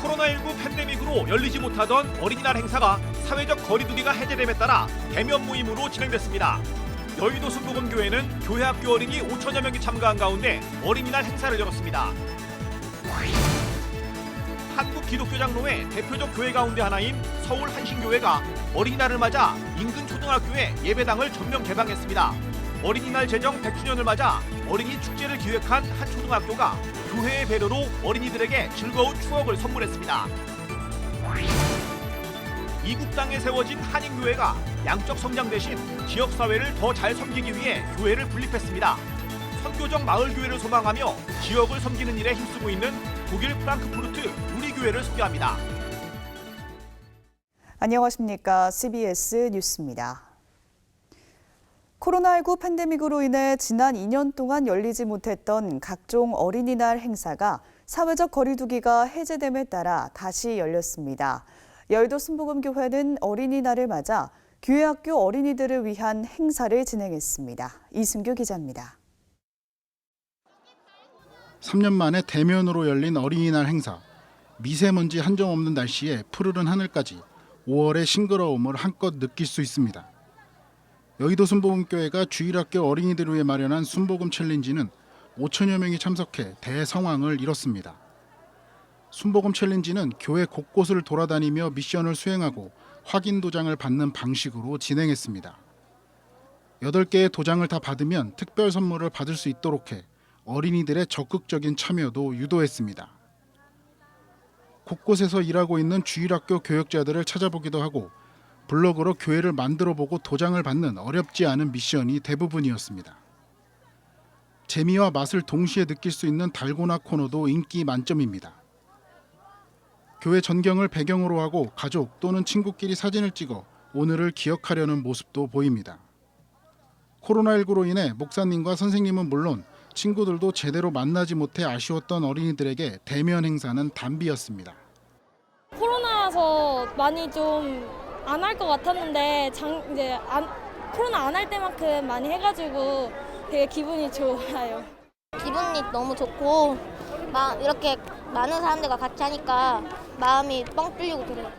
코로나19 팬데믹으로 열리지 못하던 어린이날 행사가 사회적 거리두기가 해제됨에 따라 대면 모임으로 진행됐습니다. 여의도 순복음교회는 교회 학교 어린이 5천여 명이 참가한 가운데 어린이날 행사를 열었습니다. 한국기독교장로회 대표적 교회 가운데 하나인 서울 한신교회가 어린이날을 맞아 인근 초등학교에 예배당을 전면 개방했습니다. 어린이날 제정 100주년을 맞아 어린이 축제를 기획한 한 초등학교가 교회의 배려로 어린이들에게 즐거운 추억을 선물했습니다. 이국 땅에 세워진 한인교회가 양적 성장 대신 지역사회를 더 잘 섬기기 위해 교회를 분립했습니다. 선교적 마을교회를 소망하며 지역을 섬기는 일에 힘쓰고 있는 독일 프랑크푸르트 우리교회를 소개합니다. 안녕하십니까. CBS 뉴스입니다. 코로나19 팬데믹으로 인해 지난 2년 동안 열리지 못했던 각종 어린이날 행사가 사회적 거리두기가 해제됨에 따라 다시 열렸습니다. 여의도 순복음교회는 어린이날을 맞아 교회 학교 어린이들을 위한 행사를 진행했습니다. 이승규 기자입니다. 3년 만에 대면으로 열린 어린이날 행사. 미세먼지 한정없는 날씨에 푸르른 하늘까지 5월의 싱그러움을 한껏 느낄 수 있습니다. 여의도 순복음교회가 주일학교 어린이들을 위해 마련한 순복음 챌린지는 5천여 명이 참석해 대성황을 이뤘습니다. 순복음 챌린지는 교회 곳곳을 돌아다니며 미션을 수행하고 확인 도장을 받는 방식으로 진행했습니다. 8개의 도장을 다 받으면 특별 선물을 받을 수 있도록 해 어린이들의 적극적인 참여도 유도했습니다. 곳곳에서 일하고 있는 주일학교 교역자들을 찾아보기도 하고 블로그로 교회를 만들어보고 도장을 받는 어렵지 않은 미션이 대부분이었습니다. 재미와 맛을 동시에 느낄 수 있는 달고나 코너도 인기 만점입니다. 교회 전경을 배경으로 하고 가족 또는 친구끼리 사진을 찍어 오늘을 기억하려는 모습도 보입니다. 코로나19로 인해 목사님과 선생님은 물론 친구들도 제대로 만나지 못해 아쉬웠던 어린이들에게 대면 행사는 단비였습니다. 코로나라서 많이 좀 안 할 것 같았는데 코로나 안 할 때만큼 많이 해가지고 되게 기분이 좋아요. 기분이 너무 좋고 이렇게 많은 사람들과 같이 하니까 마음이 뻥 뚫리고 그래요.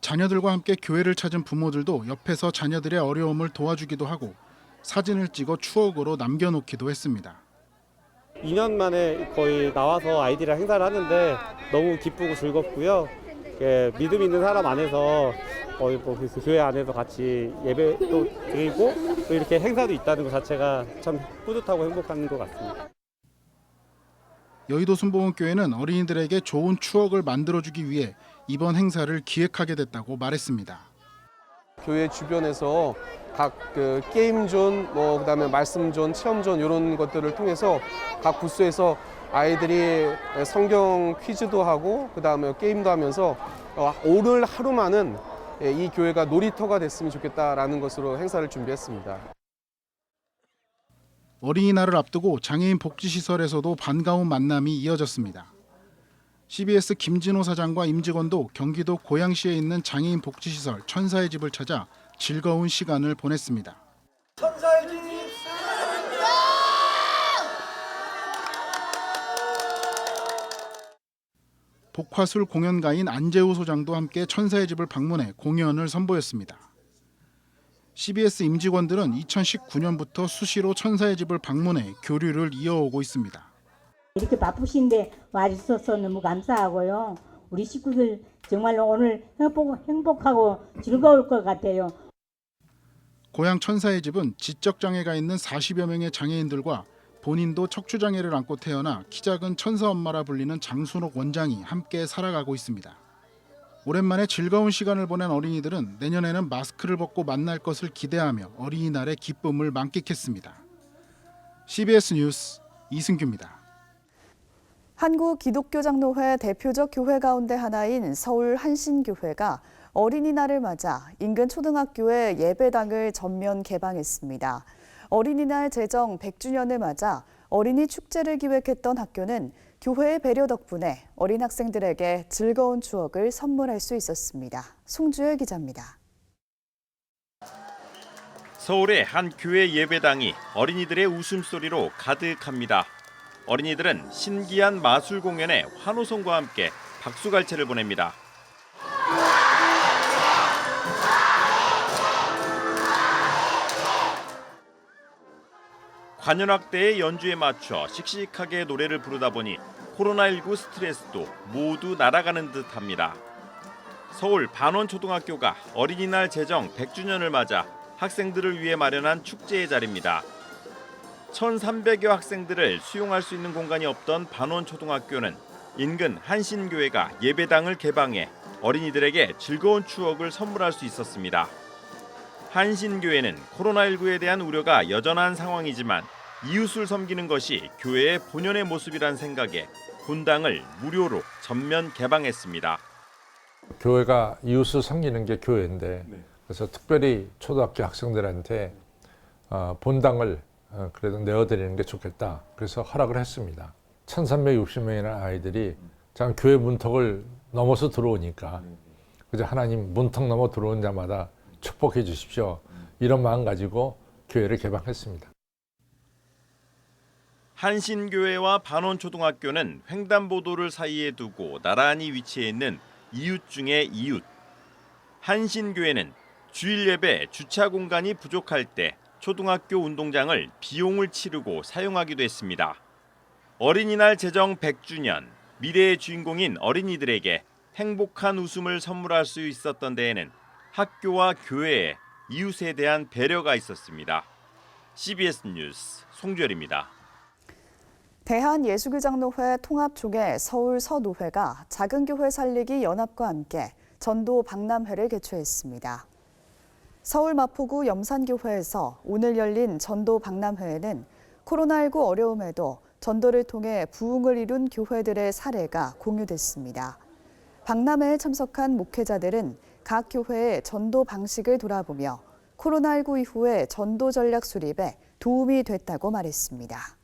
자녀들과 함께 교회를 찾은 부모들도 옆에서 자녀들의 어려움을 도와주기도 하고 사진을 찍어 추억으로 남겨놓기도 했습니다. 2년 만에 거의 나와서 아이들이랑 행사를 하는데 너무 기쁘고 즐겁고요. 믿음 있는 사람 안에서 거의 그 교회 안에서 같이 예배도 드리고 또 이렇게 행사도 있다는 것 자체가 참 뿌듯하고 행복한 것 같습니다. 여의도 순복음교회는 어린이들에게 좋은 추억을 만들어주기 위해 이번 행사를 기획하게 됐다고 말했습니다. 교회 주변에서 각 게임존, 그다음에 말씀존, 체험존 이런 것들을 통해서 각 부스에서 아이들이 성경 퀴즈도 하고 그다음에 게임도 하면서 오늘 하루만은 이 교회가 놀이터가 됐으면 좋겠다라는 것으로 행사를 준비했습니다. 어린이날을 앞두고 장애인 복지시설에서도 반가운 만남이 이어졌습니다. CBS 김진호 사장과 임직원도 경기도 고양시에 있는 장애인 복지시설 천사의 집을 찾아 즐거운 시간을 보냈습니다. 천사의 집! 복화술 공연가인 안재우 소장도 함께 천사의 집을 방문해 공연을 선보였습니다. CBS 임직원들은 2019년부터 수시로 천사의 집을 방문해 교류를 이어오고 있습니다. 이렇게 바쁘신데 와주셔서 너무 감사하고요. 우리 식구들 정말로 오늘 행복하고 즐거울 것 같아요. 고향 천사의 집은 지적장애가 있는 40여 명의 장애인들과 본인도 척추장애를 안고 태어나 키 작은 천사 엄마라 불리는 장순옥 원장이 함께 살아가고 있습니다. 오랜만에 즐거운 시간을 보낸 어린이들은 내년에는 마스크를 벗고 만날 것을 기대하며 어린이날의 기쁨을 만끽했습니다. CBS 뉴스 이승규입니다. 한국기독교장로회 대표적 교회 가운데 하나인 서울 한신교회가 어린이날을 맞아 인근 초등학교에 예배당을 전면 개방했습니다. 어린이날 제정 100주년을 맞아 어린이 축제를 기획했던 학교는 교회의 배려 덕분에 어린 학생들에게 즐거운 추억을 선물할 수 있었습니다. 송주열 기자입니다. 서울의 한 교회 예배당이 어린이들의 웃음소리로 가득합니다. 어린이들은 신기한 마술 공연에 환호성과 함께 박수갈채를 보냅니다. 관현악대의 연주에 맞춰 씩씩하게 노래를 부르다 보니 코로나19 스트레스도 모두 날아가는 듯합니다. 서울 반원초등학교가 어린이날 제정 100주년을 맞아 학생들을 위해 마련한 축제의 자리입니다. 1,300여 학생들을 수용할 수 있는 공간이 없던 반원초등학교는 인근 한신교회가 예배당을 개방해 어린이들에게 즐거운 추억을 선물할 수 있었습니다. 한신교회는 코로나19에 대한 우려가 여전한 상황이지만 이웃을 섬기는 것이 교회의 본연의 모습이란 생각에 본당을 무료로 전면 개방했습니다. 교회가 이웃을 섬기는 게 교회인데 그래서 특별히 초등학교 학생들한테 본당을 그래도 내어드리는 게 좋겠다. 그래서 허락을 했습니다. 1,360명이나 아이들이 참 교회 문턱을 넘어서 들어오니까 그저 하나님 문턱 넘어 들어온 자마다 축복해 주십시오. 이런 마음 가지고 교회를 개방했습니다. 한신교회와 반원초등학교는 횡단보도를 사이에 두고 나란히 위치해 있는 이웃 중의 이웃. 한신교회는 주일 예배 주차 공간이 부족할 때 초등학교 운동장을 비용을 치르고 사용하기도 했습니다. 어린이날 제정 100주년, 미래의 주인공인 어린이들에게 행복한 웃음을 선물할 수 있었던 데에는 학교와 교회의 이웃에 대한 배려가 있었습니다. CBS 뉴스 송주열입니다. 대한예수교장로회 통합총회 서울 서노회가 작은 교회 살리기 연합과 함께 전도 박람회를 개최했습니다. 서울 마포구 염산교회에서 오늘 열린 전도 박람회에는 코로나19 어려움에도 전도를 통해 부흥을 이룬 교회들의 사례가 공유됐습니다. 박람회에 참석한 목회자들은 각 교회의 전도 방식을 돌아보며 코로나19 이후의 전도 전략 수립에 도움이 됐다고 말했습니다.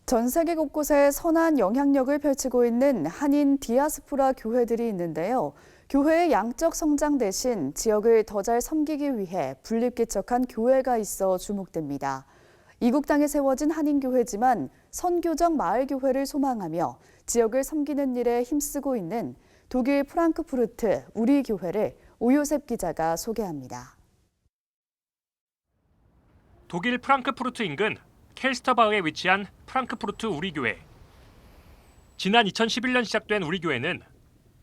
전 세계 곳곳에 선한 영향력을 펼치고 있는 한인 디아스포라 교회들이 있는데요. 교회의 양적 성장 대신 지역을 더 잘 섬기기 위해 분립개척한 교회가 있어 주목됩니다. 이국 땅에 세워진 한인교회지만 선교적 마을교회를 소망하며 지역을 섬기는 일에 힘쓰고 있는 독일 프랑크푸르트 우리교회를 오요셉 기자가 소개합니다. 독일 프랑크푸르트 인근 켈스터바흐에 위치한 프랑크푸르트 우리교회. 지난 2011년 시작된 우리교회는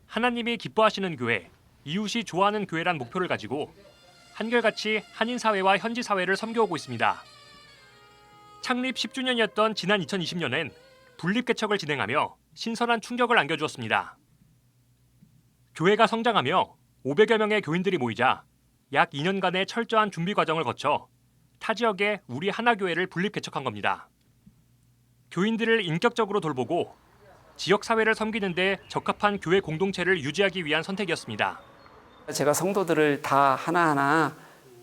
하나님이 기뻐하시는 교회, 이웃이 좋아하는 교회란 목표를 가지고 한결같이 한인 사회와 현지 사회를 섬겨오고 있습니다. 창립 10주년이었던 지난 2020년엔 분립개척을 진행하며 신선한 충격을 안겨주었습니다. 교회가 성장하며 500여 명의 교인들이 모이자 약 2년간의 철저한 준비 과정을 거쳐 타 지역의 우리 하나교회를 분립개척한 겁니다. 교인들을 인격적으로 돌보고 지역 사회를 섬기는 데 적합한 교회 공동체를 유지하기 위한 선택이었습니다. 제가 성도들을 다 하나하나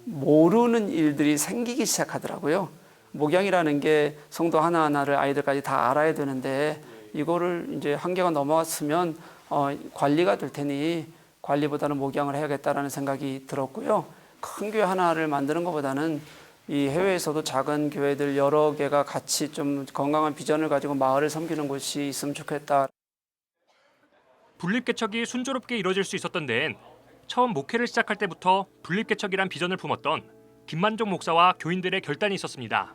모르는 일들이 생기기 시작하더라고요. 목양이라는 게 성도 하나하나를 아이들까지 다 알아야 되는데 이거를 이제 한계가 넘어왔으면 관리가 될 테니 관리보다는 목양을 해야겠다라는 생각이 들었고요. 큰 교회 하나를 만드는 것보다는 이 해외에서도 작은 교회들 여러 개가 같이 좀 건강한 비전을 가지고 마을을 섬기는 곳이 있으면 좋겠다. 분립개척이 순조롭게 이뤄질 수 있었던 데엔 처음 목회를 시작할 때부터 분립개척이란 비전을 품었던 김만종 목사와 교인들의 결단이 있었습니다.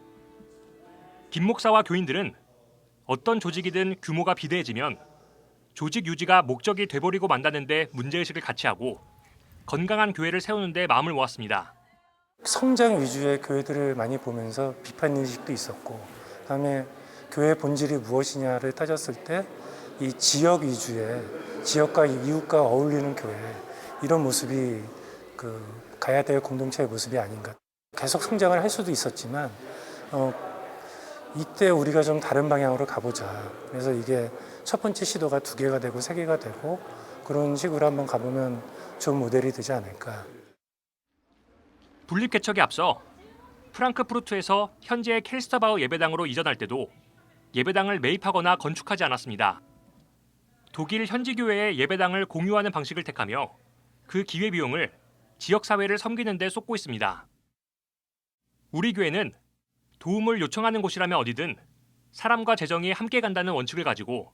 김 목사와 교인들은 어떤 조직이든 규모가 비대해지면 조직 유지가 목적이 돼버리고 만다는 데 문제의식을 같이 하고 건강한 교회를 세우는 데 마음을 모았습니다. 성장 위주의 교회들을 많이 보면서 비판인식도 있었고 그다음에 교회 본질이 무엇이냐를 따졌을 때 이 지역 위주의 지역과 이웃과 어울리는 교회 이런 모습이 가야 될 공동체의 모습이 아닌가. 계속 성장을 할 수도 있었지만 이때 우리가 좀 다른 방향으로 가보자. 그래서 이게 첫 번째 시도가 2개가 되고 3개가 되고 그런 식으로 한번 가보면 좋은 모델이 되지 않을까. 분립개척에 앞서 프랑크푸르트에서 현재의 켈스터바흐 예배당으로 이전할 때도 예배당을 매입하거나 건축하지 않았습니다. 독일 현지교회의 예배당을 공유하는 방식을 택하며 그 기회비용을 지역사회를 섬기는 데 쏟고 있습니다. 우리 교회는 도움을 요청하는 곳이라면 어디든 사람과 재정이 함께 간다는 원칙을 가지고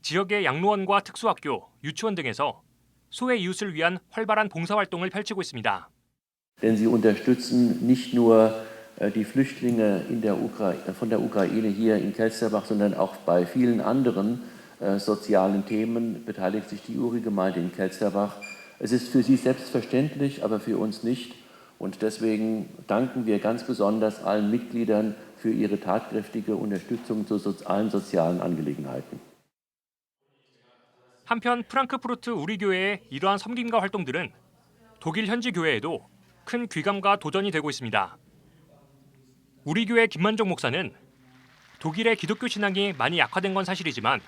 지역의 양로원과 특수학교, 유치원 등에서 소외 이웃을 위한 활발한 봉사활동을 펼치고 있습니다. Denn sie unterstützen nicht nur die Flüchtlinge von der Ukraine hier in Kelsterbach, sondern auch bei vielen anderen sozialen Themen beteiligt sich die Uri-Gemeinde in Kelsterbach. Es ist für sie selbstverständlich, aber für uns nicht. Und deswegen danken wir ganz besonders allen Mitgliedern für ihre tatkräftige Unterstützung zu allen sozialen Angelegenheiten. 한편 프랑크푸르트 우리교회의 이러한 섬김과 활동들은 독일 현지 교회에도 큰 귀감과 도전이 되고 있습니다. 우리교회 김만종 목사는 독일의 기독교 신앙이 많이 약화된 건 사실이지만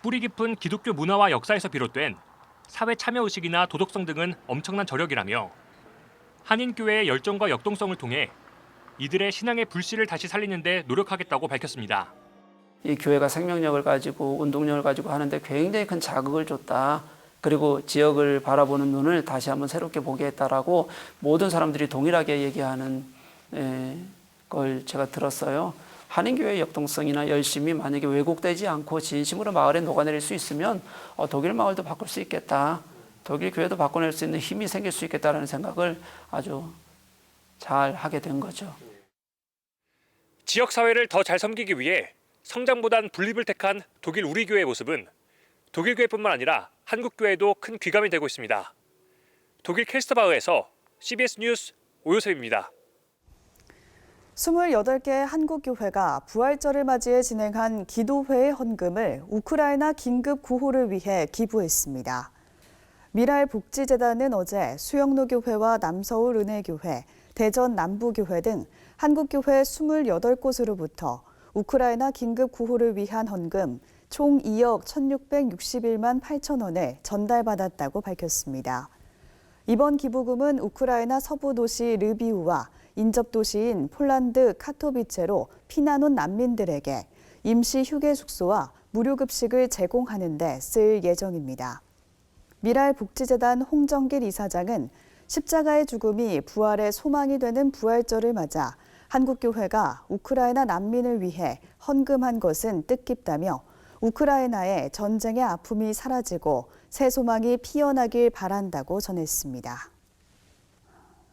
뿌리 깊은 기독교 문화와 역사에서 비롯된 사회 참여의식이나 도덕성 등은 엄청난 저력이라며 한인교회의 열정과 역동성을 통해 이들의 신앙의 불씨를 다시 살리는 데 노력하겠다고 밝혔습니다. 이 교회가 생명력을 가지고 운동력을 가지고 하는데 굉장히 큰 자극을 줬다. 그리고 지역을 바라보는 눈을 다시 한번 새롭게 보게 했다라고 모든 사람들이 동일하게 얘기하는 걸 제가 들었어요. 한인교회의 역동성이나 열심이 만약에 왜곡되지 않고 진심으로 마을에 녹아내릴 수 있으면 독일 마을도 바꿀 수 있겠다. 독일 교회도 바꿔낼 수 있는 힘이 생길 수 있겠다라는 생각을 아주 잘 하게 된 거죠. 지역 사회를 더 잘 섬기기 위해 성장보단 분립을 택한 독일 우리교회의 모습은 독일 교회뿐만 아니라 한국 교회도 큰 귀감이 되고 있습니다. 독일 켈스터바흐에서 CBS 뉴스 오요셉입니다. 28개 한국 교회가 부활절을 맞이해 진행한 기도회의 헌금을 우크라이나 긴급 구호를 위해 기부했습니다. 미랄복지재단은 어제 수영로교회와 남서울 은혜교회, 대전 남부교회 등 한국교회 28곳으로부터 우크라이나 긴급 구호를 위한 헌금 총 2억 1,661만 8천 원을 전달받았다고 밝혔습니다. 이번 기부금은 우크라이나 서부 도시 르비우와 인접 도시인 폴란드 카토비체로 피난 온 난민들에게 임시 휴게 숙소와 무료 급식을 제공하는 데 쓸 예정입니다. 미랄복지재단 홍정길 이사장은 십자가의 죽음이 부활의 소망이 되는 부활절을 맞아 한국교회가 우크라이나 난민을 위해 헌금한 것은 뜻깊다며 우크라이나의 전쟁의 아픔이 사라지고 새 소망이 피어나길 바란다고 전했습니다.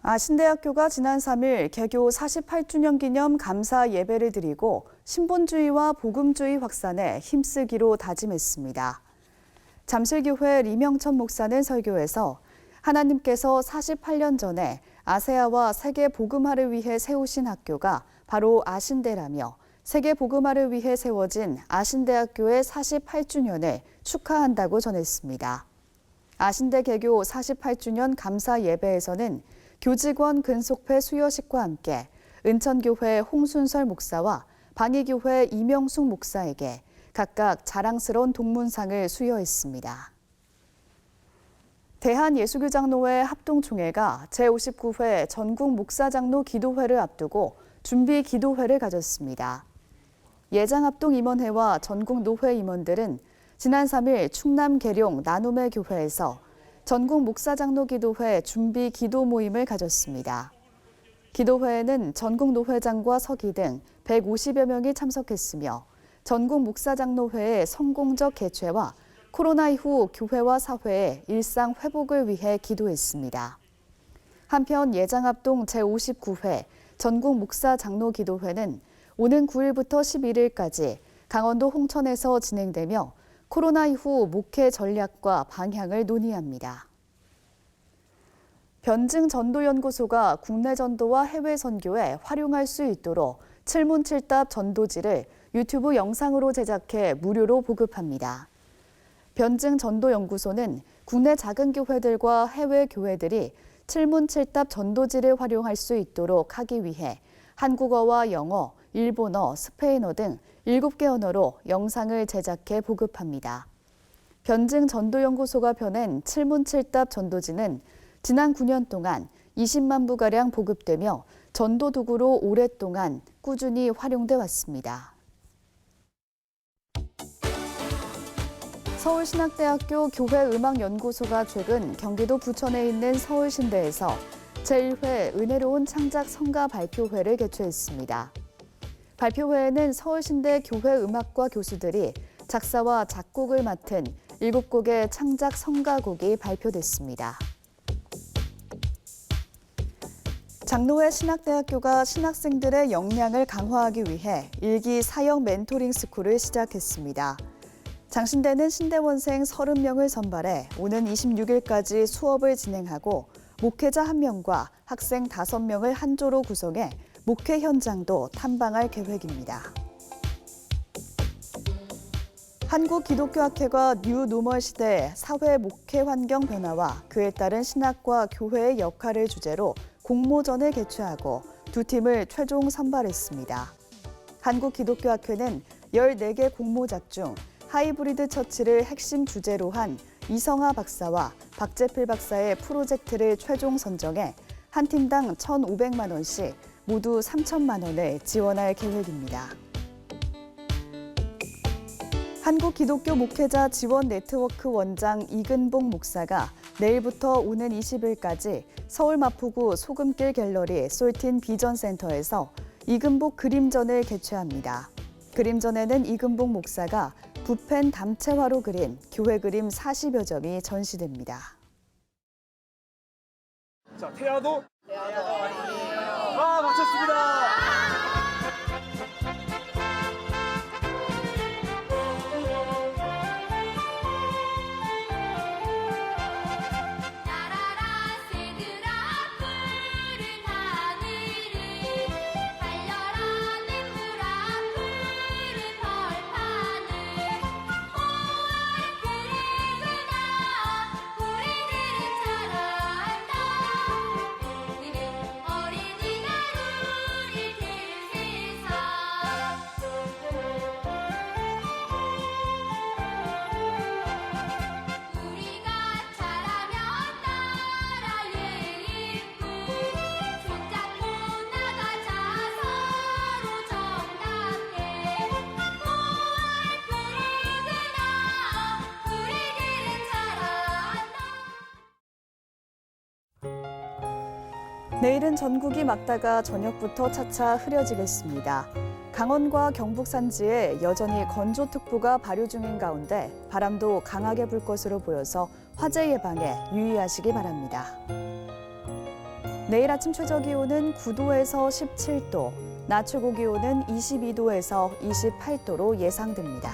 아신대학교가 지난 3일 개교 48주년 기념 감사 예배를 드리고 신본주의와 복음주의 확산에 힘쓰기로 다짐했습니다. 잠실교회 리명천 목사는 설교에서 하나님께서 48년 전에 아세아와 세계 복음화를 위해 세우신 학교가 바로 아신대라며 세계 복음화를 위해 세워진 아신대학교의 48주년을 축하한다고 전했습니다. 아신대 개교 48주년 감사 예배에서는 교직원 근속회 수여식과 함께 은천교회 홍순설 목사와 방위교회 이명숙 목사에게 각각 자랑스러운 동문상을 수여했습니다. 대한예수교장로회 합동총회가 제59회 전국 목사장로 기도회를 앞두고 준비 기도회를 가졌습니다. 예장합동임원회와 전국노회 임원들은 지난 3일 충남 계룡 나눔의 교회에서 전국 목사장로 기도회 준비 기도 모임을 가졌습니다. 기도회에는 전국 노회장과 서기 등 150여 명이 참석했으며 전국 목사장로회의 성공적 개최와 코로나 이후 교회와 사회의 일상 회복을 위해 기도했습니다. 한편 예장합동 제59회 전국 목사장로 기도회는 오는 9일부터 11일까지 강원도 홍천에서 진행되며 코로나 이후 목회 전략과 방향을 논의합니다. 변증 전도연구소가 국내 전도와 해외 선교에 활용할 수 있도록 칠문칠답 전도지를 유튜브 영상으로 제작해 무료로 보급합니다. 변증 전도연구소는 국내 작은 교회들과 해외 교회들이 칠문칠답 전도지를 활용할 수 있도록 하기 위해 한국어와 영어, 일본어, 스페인어 등 7개 언어로 영상을 제작해 보급합니다. 변증 전도연구소가 펴낸 칠문칠답 전도지는 지난 9년 동안 20만 부가량 보급되며 전도 도구로 오랫동안 꾸준히 활용돼 왔습니다. 서울신학대학교 교회음악연구소가 최근 경기도 부천에 있는 서울신대에서 제1회 은혜로운 창작 성가 발표회를 개최했습니다. 발표회에는 서울신대 교회음악과 교수들이 작사와 작곡을 맡은 7곡의 창작 성가곡이 발표됐습니다. 장로회 신학대학교가 신학생들의 역량을 강화하기 위해 일기 사역 멘토링 스쿨을 시작했습니다. 장신대는 신대원생 30명을 선발해 오는 26일까지 수업을 진행하고 목회자 1명과 학생 5명을 한 조로 구성해 목회 현장도 탐방할 계획입니다. 한국기독교학회가 뉴노멀 시대의 사회 목회 환경 변화와 그에 따른 신학과 교회의 역할을 주제로 공모전을 개최하고 2팀을 최종 선발했습니다. 한국기독교학회는 14개 공모작 중 하이브리드 처치를 핵심 주제로 한 이성하 박사와 박재필 박사의 프로젝트를 최종 선정해 한 팀당 1,500만 원씩 모두 3천만 원을 지원할 계획입니다. 한국기독교 목회자 지원 네트워크 원장 이근복 목사가 내일부터 오는 20일까지 서울 마포구 소금길 갤러리 솔틴 비전센터에서 이근복 그림전을 개최합니다. 그림전에는 이근복 목사가 붓펜 담채화로 그린 교회 그림 40여 점이 전시됩니다. 자, 태아도 마쳤습니다. 내일은 전국이 맑다가 저녁부터 차차 흐려지겠습니다. 강원과 경북 산지에 여전히 건조특보가 발효 중인 가운데 바람도 강하게 불 것으로 보여서 화재 예방에 유의하시기 바랍니다. 내일 아침 최저기온은 9도에서 17도, 낮 최고기온은 22도에서 28도로 예상됩니다.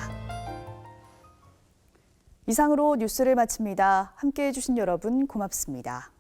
이상으로 뉴스를 마칩니다. 함께해 주신 여러분 고맙습니다.